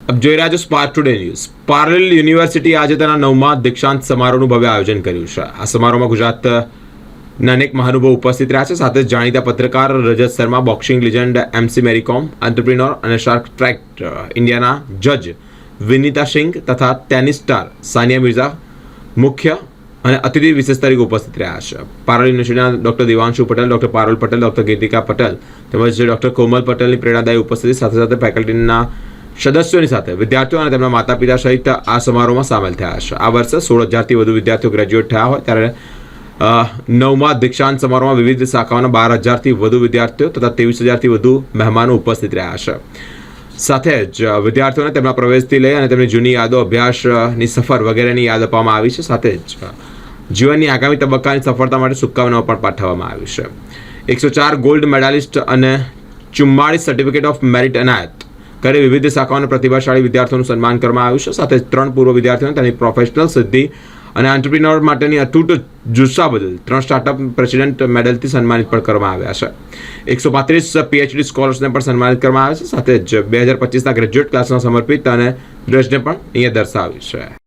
अब જોઈ રહ્યા છો spark today news. Parlour university આજે તેના 9મા દીક્ષાંત સમારોહનું ભવ્ય આયોજન કર્યું છે। આ સમારોહમાં ગુજરાતના અનેક મહાનુભાવો ઉપસ્થિત રહ્યા છે। સાથે જાણીતા પત્રકાર રજત શર્મા, બોક્સિંગ લેજન્ડ MC મેરી કોમ, એન્ટરપ્રિન્યોર અને શાર્ક ટ્રેક ઇન્ડિયાના જજ વિનીતા સિંઘ તથા ટેનિસ સ્ટાર સાનિયા મિર્ઝા મુખ્ય અને અતિથિ વિશેષ તરીકે ઉપસ્થિત રહ્યા છે। પાર્લર યુનિવર્સિટીના doctor Devanshu Patel, doctor Parul Patel, doctor Gitika Patel તેમજ ડોક્ટર કોમલ પટેલની પ્રેરણાદાયી ઉપસ્થિતિ સાથે સાથે ફેકલ્ટીના સદસ્યોની સાથે વિદ્યાર્થીઓ અને તેમના માતા પિતા સહિત આ સમારોહમાં સામેલ થયા છે। આ વર્ષે 16,000થી વધુ વિદ્યાર્થીઓ ગ્રેજ્યુએટ થયા હોય ત્યારે 9મા દીક્ષાંત સમારોહમાં વિવિધ શાખાઓના 12,000થી વધુ વિદ્યાર્થીઓ તથા 23,000થી વધુ મહેમાનો ઉપસ્થિત રહ્યા છે। સાથે જ વિદ્યાર્થીઓને તેમના પ્રવેશથી લઈ અને તેમની જૂની યાદો, અભ્યાસની સફર વગેરેની યાદ આપવામાં આવી છે। સાથે જ જીવનની આગામી તબક્કાની સફળતા માટે શુભકામનાઓ પણ પાઠવવામાં આવી છે। 104 ગોલ્ડ મેડાલિસ્ટ અને 44 સર્ટિફિકેટ ઓફ મેરિટ એનાયત કરી વિવિધ શાખાઓના પ્રતિભાશાળી વિદ્યાર્થીઓનું સન્માન કરવામાં આવ્યું છે। સાથે 3 પૂર્વ વિદ્યાર્થીઓને તેની પ્રોફેશનલ સિદ્ધિ અને એન્ટરપ્રિન્યોર માટેની અતૂટ જુસ્સા બદલ 3 સ્ટાર્ટઅપ પ્રેસિડેન્ટ મેડલથી સન્માનિત પણ કરવામાં આવ્યા છે। 135 PhD સ્કોલર્સને પણ સન્માનિત કરવામાં આવ્યા છે। સાથે જ 2025ના ગ્રેજ્યુએટ ક્લાસના સમર્પિત અને ડ્રેસને પણ અહીંયા દર્શાવ્યું છે।